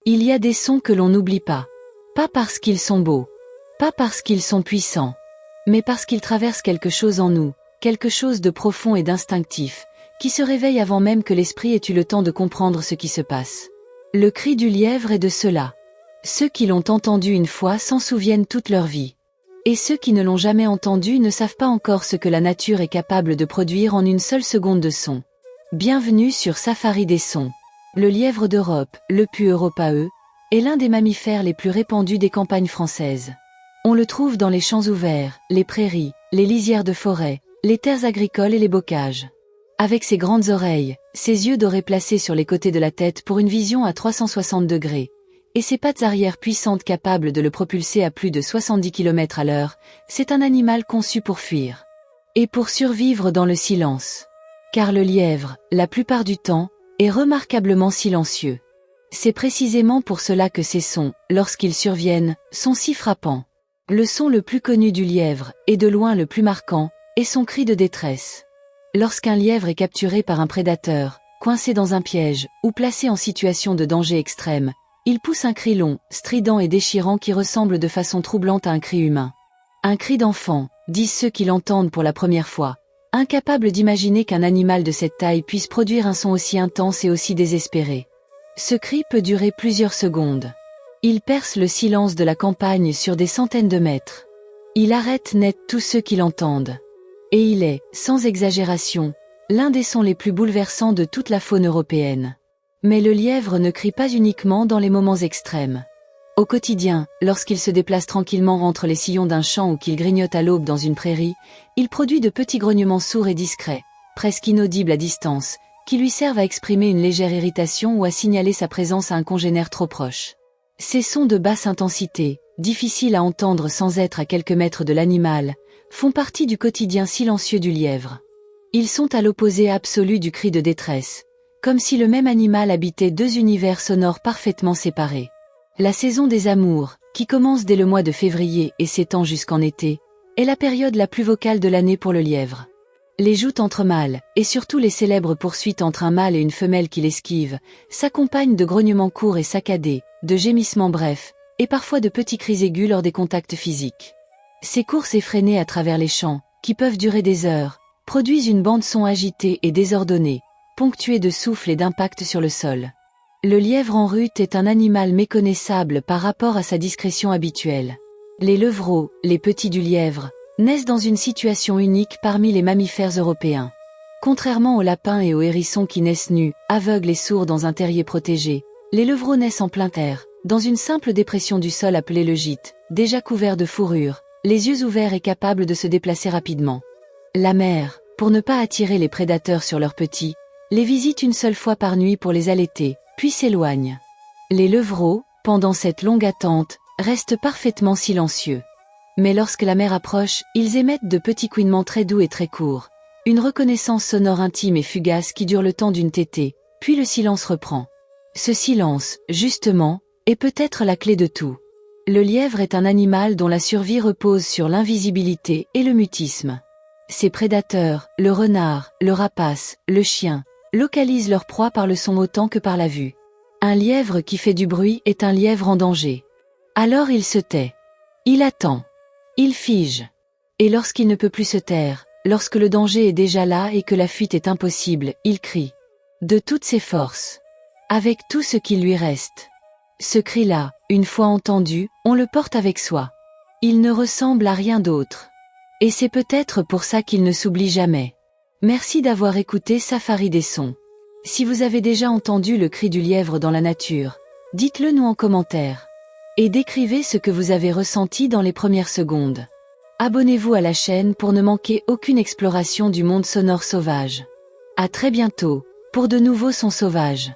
Il y a des sons que l'on n'oublie pas. Pas parce qu'ils sont beaux. Pas parce qu'ils sont puissants. Mais parce qu'ils traversent quelque chose en nous, quelque chose de profond et d'instinctif, qui se réveille avant même que l'esprit ait eu le temps de comprendre ce qui se passe. Le cri du lièvre est de cela. Ceux qui l'ont entendu une fois s'en souviennent toute leur vie. Et ceux qui ne l'ont jamais entendu ne savent pas encore ce que la nature est capable de produire en une seule seconde de son. Bienvenue sur Safari des sons. Le lièvre d'Europe, le Lepus europae, est l'un des mammifères les plus répandus des campagnes françaises. On le trouve dans les champs ouverts, les prairies, les lisières de forêt, les terres agricoles et les bocages. Avec ses grandes oreilles, ses yeux dorés placés sur les côtés de la tête pour une vision à 360 degrés, et ses pattes arrière puissantes capables de le propulser à plus de 70 km à l'heure, c'est un animal conçu pour fuir. Et pour survivre dans le silence. Car le lièvre, la plupart du temps, est remarquablement silencieux. C'est précisément pour cela que ces sons, lorsqu'ils surviennent, sont si frappants. Le son le plus connu du lièvre, et de loin le plus marquant, est son cri de détresse. Lorsqu'un lièvre est capturé par un prédateur, coincé dans un piège, ou placé en situation de danger extrême, il pousse un cri long, strident et déchirant qui ressemble de façon troublante à un cri humain. Un cri d'enfant, disent ceux qui l'entendent pour la première fois, incapables d'imaginer qu'un animal de cette taille puisse produire un son aussi intense et aussi désespéré. Ce cri peut durer plusieurs secondes. Il perce le silence de la campagne sur des centaines de mètres. Il arrête net tous ceux qui l'entendent. Et il est, sans exagération, l'un des sons les plus bouleversants de toute la faune européenne. Mais le lièvre ne crie pas uniquement dans les moments extrêmes. Au quotidien, lorsqu'il se déplace tranquillement entre les sillons d'un champ ou qu'il grignote à l'aube dans une prairie, il produit de petits grognements sourds et discrets, presque inaudibles à distance, qui lui servent à exprimer une légère irritation ou à signaler sa présence à un congénère trop proche. Ces sons de basse intensité, difficiles à entendre sans être à quelques mètres de l'animal, font partie du quotidien silencieux du lièvre. Ils sont à l'opposé absolu du cri de détresse, comme si le même animal habitait deux univers sonores parfaitement séparés. La saison des amours, qui commence dès le mois de février et s'étend jusqu'en été, est la période la plus vocale de l'année pour le lièvre. Les joutes entre mâles, et surtout les célèbres poursuites entre un mâle et une femelle qui l'esquive, s'accompagnent de grognements courts et saccadés, de gémissements brefs, et parfois de petits cris aigus lors des contacts physiques. Ces courses effrénées à travers les champs, qui peuvent durer des heures, produisent une bande-son agitée et désordonnée, ponctuée de souffles et d'impacts sur le sol. Le lièvre en rut est un animal méconnaissable par rapport à sa discrétion habituelle. Les levreaux, les petits du lièvre, naissent dans une situation unique parmi les mammifères européens. Contrairement aux lapins et aux hérissons qui naissent nus, aveugles et sourds dans un terrier protégé, les levreaux naissent en plein air, dans une simple dépression du sol appelée le gîte, déjà couvert de fourrure, les yeux ouverts et capables de se déplacer rapidement. La mère, pour ne pas attirer les prédateurs sur leurs petits, les visite une seule fois par nuit pour les allaiter, puis s'éloigne. Les levreaux, pendant cette longue attente, restent parfaitement silencieux. Mais lorsque la mère approche, ils émettent de petits couinements très doux et très courts, une reconnaissance sonore intime et fugace qui dure le temps d'une tétée, puis le silence reprend. Ce silence, justement, est peut-être la clé de tout. Le lièvre est un animal dont la survie repose sur l'invisibilité et le mutisme. Ses prédateurs, le renard, le rapace, le chien, localisent leur proie par le son autant que par la vue. Un lièvre qui fait du bruit est un lièvre en danger. Alors il se tait. Il attend. Il fige. Et lorsqu'il ne peut plus se taire, lorsque le danger est déjà là et que la fuite est impossible, il crie. De toutes ses forces. Avec tout ce qui lui reste. Ce cri-là, une fois entendu, on le porte avec soi. Il ne ressemble à rien d'autre. Et c'est peut-être pour ça qu'il ne s'oublie jamais. Merci d'avoir écouté Safari des sons. Si vous avez déjà entendu le cri du lièvre dans la nature, dites-le nous en commentaire. Et décrivez ce que vous avez ressenti dans les premières secondes. Abonnez-vous à la chaîne pour ne manquer aucune exploration du monde sonore sauvage. À très bientôt, pour de nouveaux sons sauvages.